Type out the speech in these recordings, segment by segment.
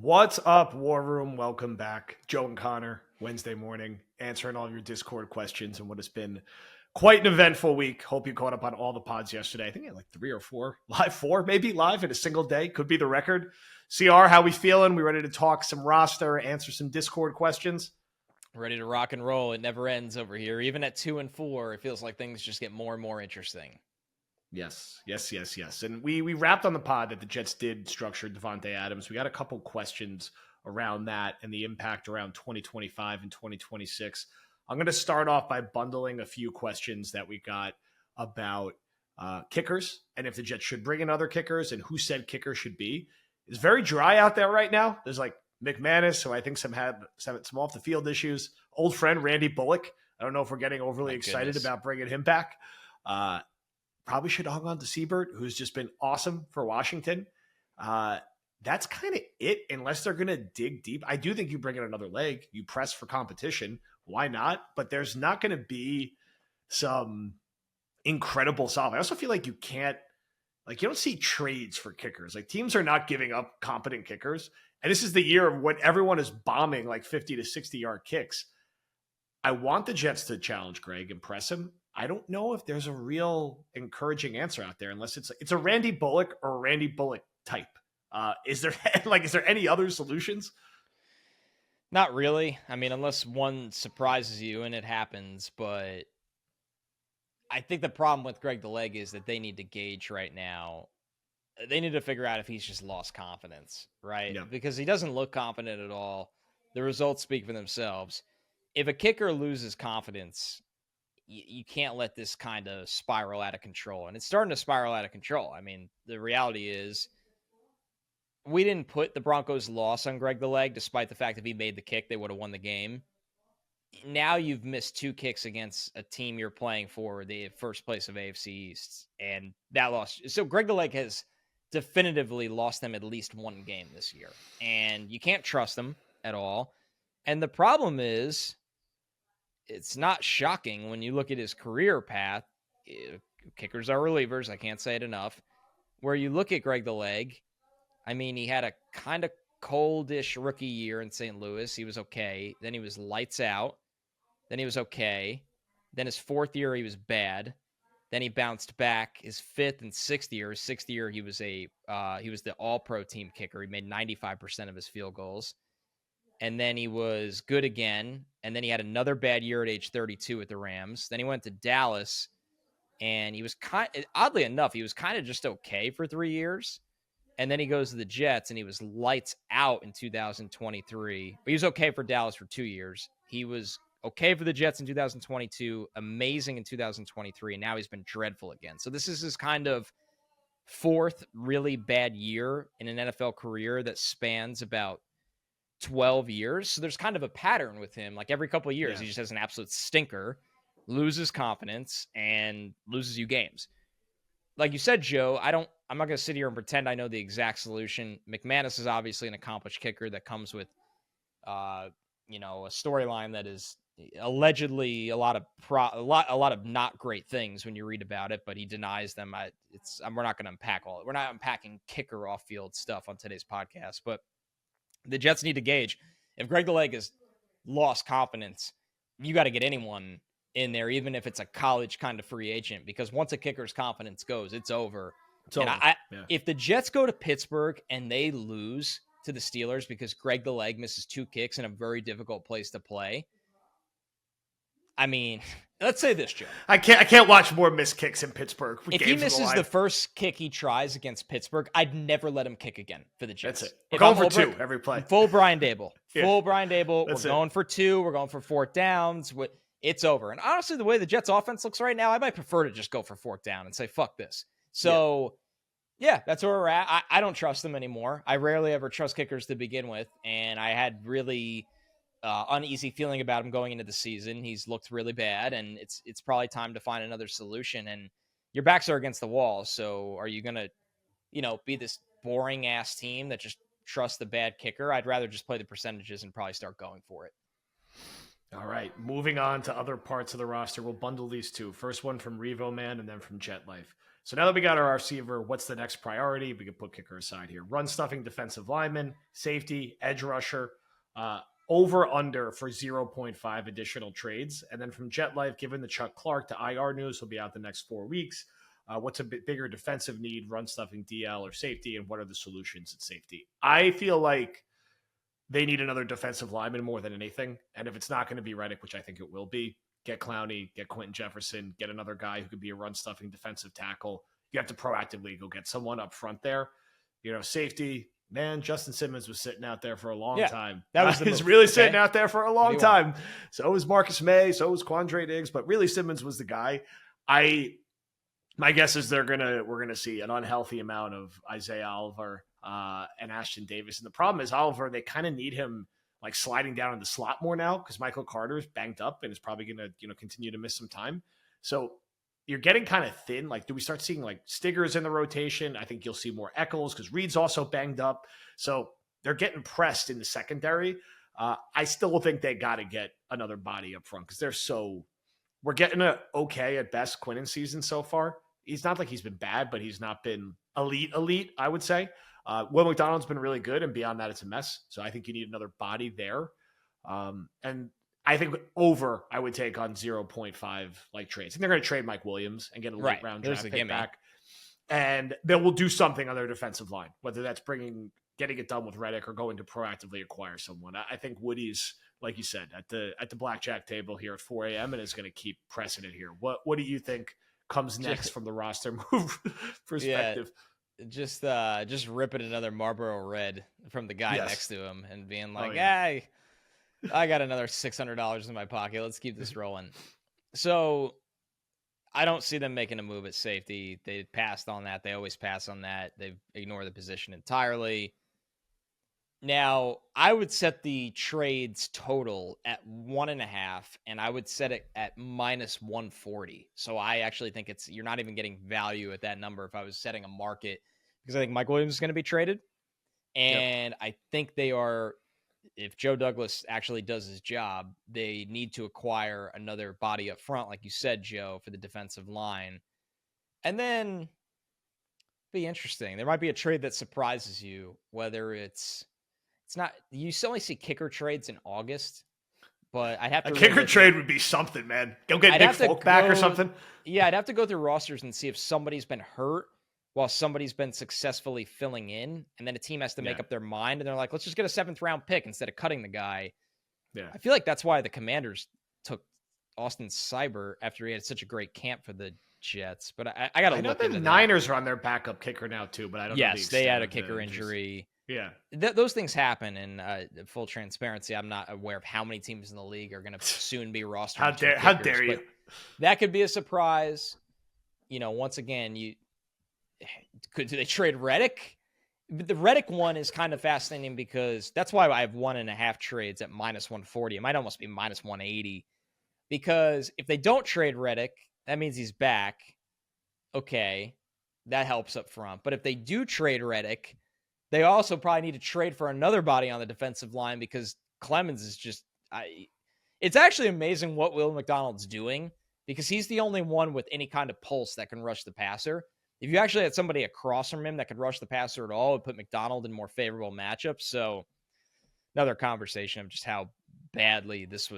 What's up, War Room? Welcome back. Joe and Connor, Wednesday morning, answering all your Discord questions and what has been quite an eventful week. Hope you caught up on all the pods yesterday. I think I had like 3 or 4, four, maybe live in a single day. Could be the record. CR, how we feeling? We ready to talk some roster, answer some Discord questions? Ready to rock and roll. It never ends over here. Even at 2-4, it feels like things just get more and more interesting. Yes. And we wrapped on the pod that the Jets did structure Devontae Adams. We got a couple questions around that and the impact around 2025 and 2026. I'm going to start off by bundling a few questions that we got about kickers and if the Jets should bring in other kickers and who said kicker should be. It's very dry out there right now. There's like McManus, who I think some off the field issues. Old friend Randy Bullock. I don't know if we're getting overly excited about bringing him back. Probably should have hung on to Siebert, who's just been awesome for Washington. That's kind of it, unless they're going to dig deep. I do think you bring in another leg. You press for competition. Why not? But there's not going to be some incredible solve. I also feel like you don't see trades for kickers. Like teams are not giving up competent kickers. And this is the year of when everyone is bombing like 50 to 60-yard kicks. I want the Jets to challenge Greg and press him. I don't know if there's a real encouraging answer out there unless it's a Randy Bullock or a Randy Bullock type. Is there any other solutions? Not really. I mean, unless one surprises you and it happens, but I think the problem with Greg the Leg is that they need to gauge right now. They need to figure out if he's just lost confidence, right? Yeah. Because he doesn't look confident at all. The results speak for themselves. If a kicker loses confidence, you can't let this kind of spiral out of control. And it's starting to spiral out of control. I mean, the reality is we didn't put the Broncos' loss on Greg the Leg, despite the fact that if he made the kick, they would have won the game. Now you've missed 2 kicks against a team you're playing for the first place of AFC East, and that loss. So Greg the Leg has definitively lost them at least one game this year, and you can't trust them at all. And the problem is, it's not shocking when you look at his career path. Kickers are relievers. I can't say it enough. Where you look at Greg the Leg, I mean, he had a kind of coldish rookie year in St. Louis. He was okay. Then he was lights out. Then he was okay. Then his 4th year, he was bad. Then he bounced back his 5th and 6th year. His 6th year, he was the all-pro team kicker. He made 95% of his field goals. And then he was good again. And then he had another bad year at age 32 at the Rams. Then he went to Dallas, and he was oddly enough, he was kind of just okay for 3 years. And then he goes to the Jets, and he was lights out in 2023. But he was okay for Dallas for 2 years. He was okay for the Jets in 2022, amazing in 2023, and now he's been dreadful again. So this is his kind of 4th really bad year in an NFL career that spans about 12 years. So there's kind of a pattern with him. Like every couple of years, He just has an absolute stinker, loses confidence, and loses you games. Like you said, Joe, I'm not going to sit here and pretend I know the exact solution. McManus is obviously an accomplished kicker that comes with, a storyline that is allegedly a lot of not great things when you read about it, but he denies them. We're not going to unpack all it. We're not unpacking kicker off field stuff on today's podcast, but the Jets need to gauge if Greg the Leg has lost confidence. You got to get anyone in there, even if it's a college kind of free agent, because once a kicker's confidence goes, it's over. If the Jets go to Pittsburgh and they lose to the Steelers because Greg the Leg misses 2 kicks in a very difficult place to play, I mean, let's say this, Joe. I can't watch more missed kicks in Pittsburgh. If he misses the first kick he tries against Pittsburgh, I'd never let him kick again for the Jets. That's it. We're going for 2 every play. Full Brian Dable. Full Brian Dable. We're going for 2. We're going for 4th downs. It's over. And honestly, the way the Jets offense looks right now, I might prefer to just go for 4th down and say, fuck this. So, yeah, that's where we're at. I don't trust them anymore. I rarely ever trust kickers to begin with. And I had really uneasy feeling about him going into the season. He's looked really bad, and it's probably time to find another solution. And your backs are against the wall. So are you going to, be this boring ass team that just trusts the bad kicker? I'd rather just play the percentages and probably start going for it. All right, moving on to other parts of the roster. We'll bundle these 2. First one from Revo Man and then from Jet Life. So now that we got our receiver, what's the next priority? We can put kicker aside here. Run stuffing defensive lineman, safety, edge rusher, over under for 0.5 additional trades. And then from Jet Life, given the Chuck Clark to IR news, will be out the next 4 weeks. What's a bit bigger defensive need, run stuffing DL or safety? And what are the solutions at safety? I feel like they need another defensive lineman more than anything. And if it's not going to be Reddick, which I think it will be, get Clowney, get Quentin Jefferson, get another guy who could be a run-stuffing defensive tackle. You have to proactively go get someone up front there. Safety, man, Justin Simmons was sitting out there for a long time. That was He's really sitting out there for a long time. So was Marcus May, so was Quandre Diggs, but really Simmons was the guy. My guess is we're gonna see an unhealthy amount of Isaiah Oliver and Ashton Davis. And the problem is Oliver, they kind of need him like sliding down in the slot more now because Michael Carter's banged up and is probably going to continue to miss some time. So you're getting kind of thin. Like, do we start seeing like Stiggers in the rotation? I think you'll see more Eccles because Reed's also banged up. So they're getting pressed in the secondary. I still think they got to get another body up front because we're getting a okay at best Quinnen season so far. He's not like he's been bad, but he's not been elite, I would say. Will McDonald's been really good, and beyond that, it's a mess. So I think you need another body there. And I think I would take on 0.5 like trades. And they're going to trade Mike Williams and get a late round draft pick back. And they will do something on their defensive line, whether that's getting it done with Reddick or going to proactively acquire someone. I think Woody's, like you said, at the blackjack table here at 4 a.m. and is going to keep pressing it here. What do you think comes next from the roster move perspective? Yeah. Just ripping another Marlboro Red from the guy next to him and being like, hey, I got another $600 in my pocket. Let's keep this rolling. So I don't see them making a move at safety. They passed on that. They always pass on that. They ignore the position entirely. Now, I would set the trades total at 1.5, and I would set it at minus 140. So I actually think you're not even getting value at that number if I was setting a market, because I think Mike Williams is going to be traded. And I think they are, if Joe Douglas actually does his job, they need to acquire another body up front, like you said, Joe, for the defensive line. And then be interesting. There might be a trade that surprises you, whether it's not, you only see kicker trades in August, but I'd have to. A kicker trade would be something, man. Go get Nick Folk back or something. Yeah, I'd have to go through rosters and see if somebody's been hurt while somebody's been successfully filling in, and then a team has to make up their mind, and they're like, let's just get a 7th round pick instead of cutting the guy. Yeah, I feel like that's why the Commanders took Austin Seibert after he had such a great camp for the Jets. But I got to look into the Niners are on their backup kicker now too, but I don't know. Yes, they had a kicker injury. Yeah. Those things happen, and full transparency, I'm not aware of how many teams in the league are going to soon be rostered. How dare you? That could be a surprise. Once again, do they trade Reddick? The Reddick one is kind of fascinating because that's why I have 1.5 trades at minus 140. It might almost be minus 180, because if they don't trade Reddick, that means he's back. Okay, that helps up front. But if they do trade Reddick, they also probably need to trade for another body on the defensive line, because Clemens is just it's actually amazing what Will McDonald's doing, because he's the only one with any kind of pulse that can rush the passer. If you actually had somebody across from him that could rush the passer at all, it would put McDonald in more favorable matchups. So another conversation of just how badly this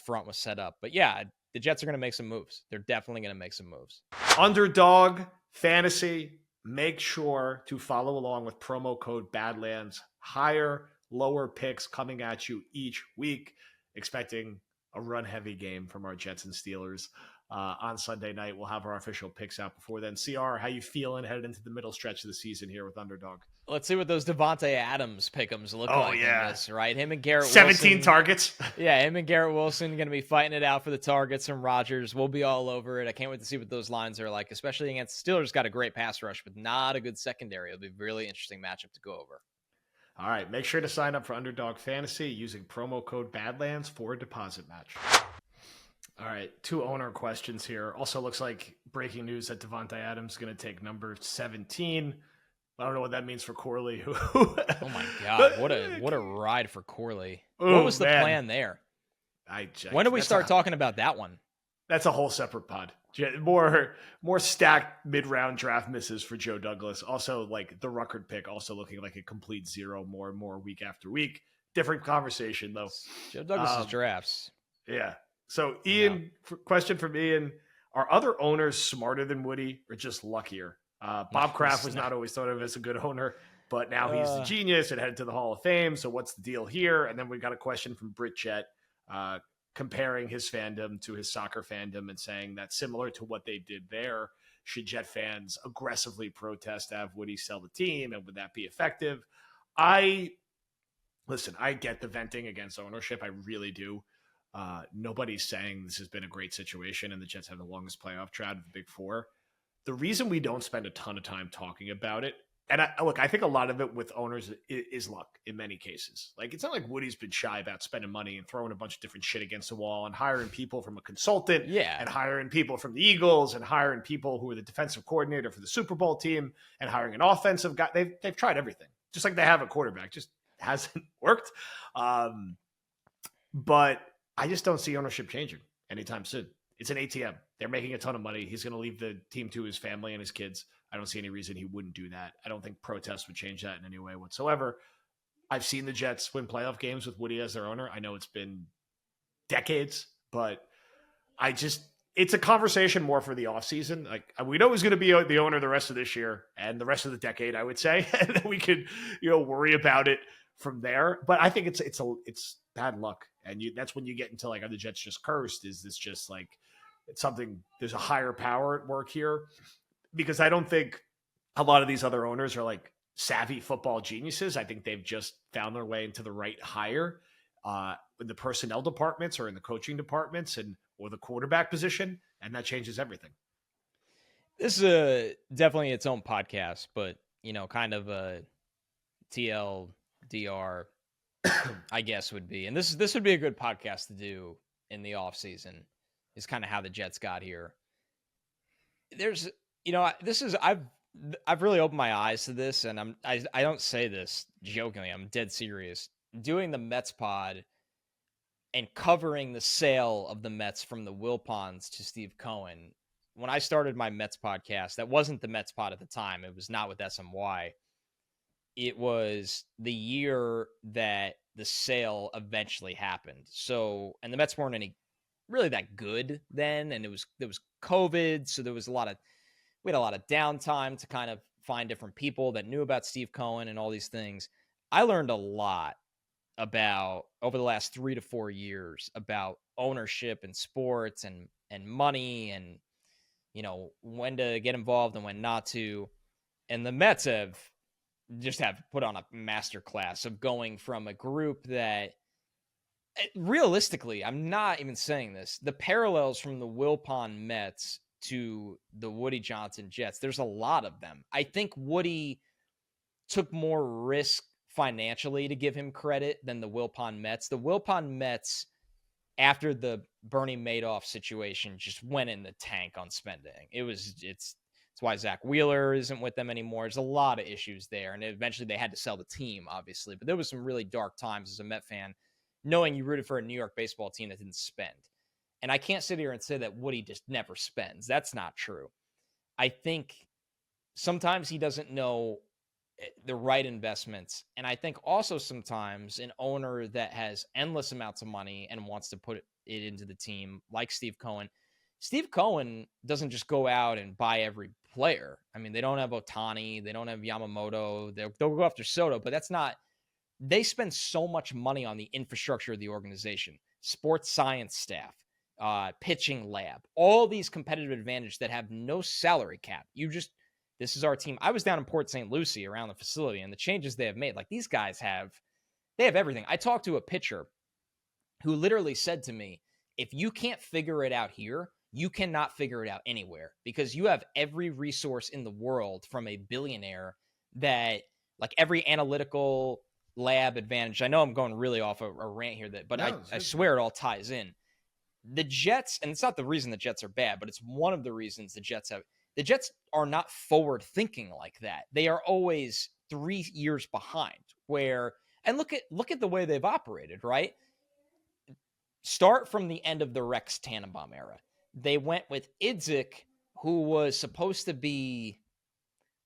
front was set up. But yeah, the Jets are going to make some moves. They're definitely going to make some moves. Underdog Fantasy. Make sure to follow along with promo code Badlands. Higher, lower picks coming at you each week. Expecting a run-heavy game from our Jets and Steelers on Sunday night. We'll have our official picks out before then. CR, how you feeling headed into the middle stretch of the season here with Underdog? Let's see what those Devontae Adams pick'ems look like in this, right? Him and Garrett 17 Wilson, targets. Yeah, him and Garrett Wilson going to be fighting it out for the targets from Rodgers. We'll be all over it. I can't wait to see what those lines are like, especially against Steelers. Got a great pass rush, but not a good secondary. It'll be a really interesting matchup to go over. All right, make sure to sign up for Underdog Fantasy using promo code Badlands for a deposit match. All right, 2 owner questions here. Also looks like breaking news that Devontae Adams is going to take number 17. I don't know what that means for Corley. Oh my God, what a ride for Corley. What was the plan there? When do we start talking about that one? That's a whole separate pod. More stacked mid-round draft misses for Joe Douglas. Also, like the Ruckert pick, also looking like a complete zero more and more week after week. Different conversation though. Joe Douglas's Um, drafts. yeah. So No. Ian, question from Ian: are other owners smarter than Woody or just luckier? No, Bob this Kraft is was not. not always thought of as a good owner, but now he's the genius and headed to the Hall of Fame. So what's the deal here? And then we got a question from Brit Jet, comparing his fandom to his soccer fandom and saying that similar to what they did there, should Jet fans aggressively protest to have Woody sell the team, and would that be effective? I Listen, I get the venting against ownership. I really do. Nobody's saying this has been a great situation and the Jets have the longest playoff drought of the Big Four. The reason we don't spend a ton of time talking about it, and I think a lot of it with owners is luck in many cases. Like, it's not like Woody's been shy about spending money and throwing a bunch of different shit against the wall and hiring people from a consultant, Yeah. and hiring people from the Eagles, and hiring people who are the defensive coordinator for the Super Bowl team, and hiring an offensive guy. They've tried everything, just like they have a quarterback, just hasn't worked. But I just don't see ownership changing anytime soon. It's an ATM. They're making a ton of money. He's going to leave the team to his family and his kids. I don't see any reason he wouldn't do that. I don't think protests would change that in any way whatsoever. I've seen the Jets win playoff games with Woody as their owner. I know it's been decades, but it's a conversation more for the offseason. Like, we know he's going to be the owner the rest of this year and the rest of the decade, I would say. And then we could, worry about it from there. But I think it's bad luck. And that's when you get into, like, are the Jets just cursed? Is this just like, it's something, there's a higher power at work here? Because I don't think a lot of these other owners are like savvy football geniuses. I think they've just found their way into the right hire in the personnel departments or in the coaching departments or the quarterback position. And that changes everything. This is definitely its own podcast, but, kind of a TLDR, I guess, would be. And this would be a good podcast to do in the off season, is kind of how the Jets got here. There's, I've really opened my eyes to this, and I don't say this jokingly. I'm dead serious. Doing the Mets pod and covering the sale of the Mets from the Wilpons to Steve Cohen. When I started my Mets podcast, that wasn't the Mets pod at the time. It was not with SMY. It was the year that the sale eventually happened. So, and the Mets weren't any really that good then, and there was COVID, so we had a lot of downtime to kind of find different people that knew about Steve Cohen and all these things. I learned a lot about, over the last 3 to 4 years, about ownership and sports and money and, when to get involved and when not to. And the Mets have put on a masterclass of going from a group that, realistically, I'm not even saying this, the parallels from the Wilpon Mets to the Woody Johnson Jets, there's a lot of them. I think Woody took more risk financially, to give him credit, than the Wilpon Mets. The Wilpon Mets, after the Bernie Madoff situation, just went in the tank on spending. It's why Zach Wheeler isn't with them anymore. There's a lot of issues there. And eventually they had to sell the team, obviously. But there was some really dark times as a Met fan, knowing you rooted for a New York baseball team that didn't spend. And I can't sit here and say that Woody just never spends. That's not true. I think sometimes he doesn't know the right investments. And I think also sometimes an owner that has endless amounts of money and wants to put it into the team, like Steve Cohen doesn't just go out and buy every player. I mean, they don't have Ohtani, they don't have Yamamoto, they'll go after Soto, but they spend so much money on the infrastructure of the organization, sports science staff, pitching lab, all these competitive advantages that have no salary cap. This is our team. I was down in Port St. Lucie around the facility, and the changes they have made, like, these guys they have everything. I talked to a pitcher who literally said to me, if you can't figure it out here, you cannot figure it out anywhere, because you have every resource in the world from a billionaire that, like, every analytical lab advantage. I know I'm going really off a rant here, but no, I swear it all ties in. The Jets, and it's not the reason the Jets are bad, but it's one of the reasons the Jets are not forward thinking like that. They are always 3 years behind, and look at the way they've operated, right? Start from the end of the Rex Tannenbaum era. they went with Idzik, who was supposed to be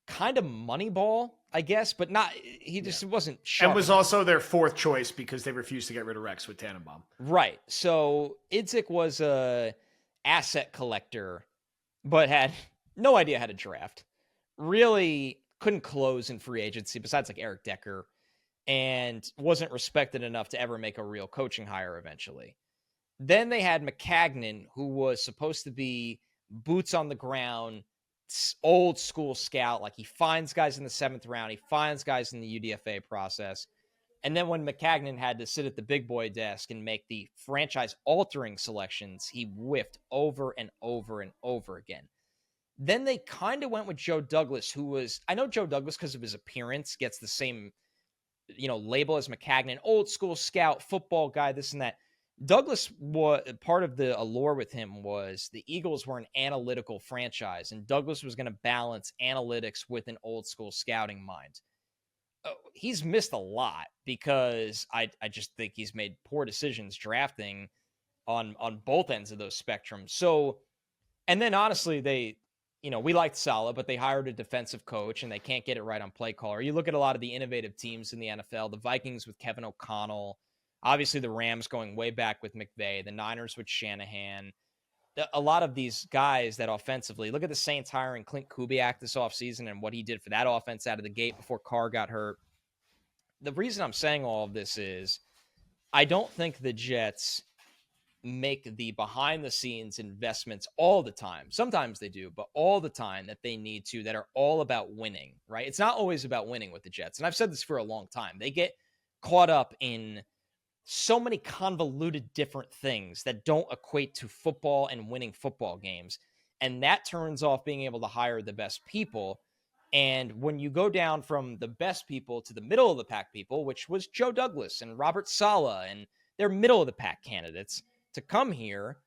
kind of Moneyball, I guess, but not. He just wasn't sharp And was enough. also their fourth choice because they refused to get rid of Rex with Tannenbaum. Right. So Idzik was a asset collector, but had no idea how to draft. Really couldn't close in free agency, besides like Eric Decker, and wasn't respected enough to ever make a real coaching hire eventually. Then they had McCagnon, who was supposed to be boots on the ground, old school scout. Like he finds guys in the 7th round, he finds guys in the UDFA process. And then when McCagnon had to sit at the big boy desk and make the franchise altering selections, he whiffed over and over and over again. Then they kind of went with Joe Douglas, who was, I know Joe Douglas because of his appearance gets the same, label as McCagnon, old school scout, football guy, this and that. Douglas, was part of the allure with him was the Eagles were an analytical franchise, and Douglas was going to balance analytics with an old school scouting mind. He's missed a lot because I just think he's made poor decisions drafting on both ends of those spectrums. So, and then honestly, they, we liked Saleh, but they hired a defensive coach and they can't get it right on play caller. You look at a lot of the innovative teams in the NFL, the Vikings with Kevin O'Connell, obviously the Rams going way back with McVay, the Niners with Shanahan. A lot of these guys that offensively, look at the Saints hiring Clint Kubiak this offseason and what he did for that offense out of the gate before Carr got hurt. The reason I'm saying all of this is I don't think the Jets make the behind the scenes investments all the time. Sometimes they do, but all the time that they need to, that are all about winning, right? It's not always about winning with the Jets. And I've said this for a long time. They get caught up in so many convoluted different things that don't equate to football and winning football games. And that turns off being able to hire the best people. And when you go down from the best people to the middle of the pack people, which was Joe Douglas and Robert Saleh, and they're middle of the pack candidates to come here,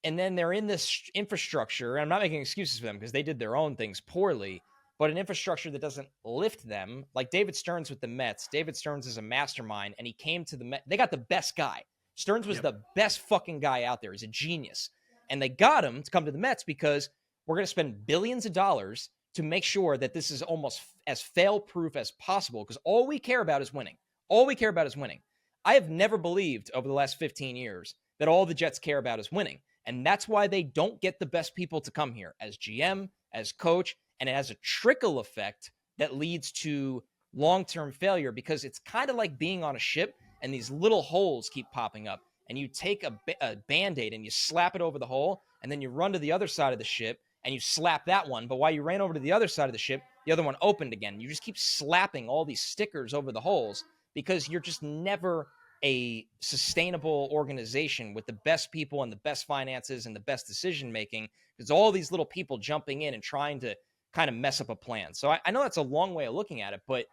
and then they're in this infrastructure. And I'm not making excuses for them because they did their own things poorly, but an infrastructure that doesn't lift them, like David Stearns with the Mets. David Stearns is a mastermind, and he came to the Mets. They got the best guy. Stearns was the best fucking guy out there. He's a genius. And they got him to come to the Mets because we're going to spend billions of dollars to make sure that this is almost as fail-proof as possible, because all we care about is winning. All we care about is winning. I have never believed over the last 15 years that all the Jets care about is winning. And that's why they don't get the best people to come here as GM, as coach, and it has a trickle effect that leads to long-term failure, because it's kind of like being on a ship and these little holes keep popping up, and you take a Band-Aid and you slap it over the hole, and then you run to the other side of the ship and you slap that one. But while you ran over to the other side of the ship, the other one opened again. You just keep slapping all these stickers over the holes because you're just never a sustainable organization with the best people and the best finances and the best decision-making, because all these little people jumping in and trying to kind of mess up a plan. So I know that's a long way of looking at it, but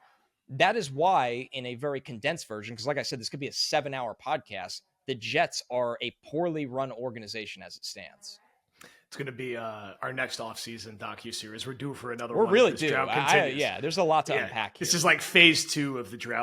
that is why in a very condensed version, because like I said, this could be a 7-hour podcast, the Jets are a poorly run organization as it stands. It's going to be our next offseason docu-series. We're due for another We're one. really due. Yeah, there's a lot to unpack here. This is like phase 2 of the drought.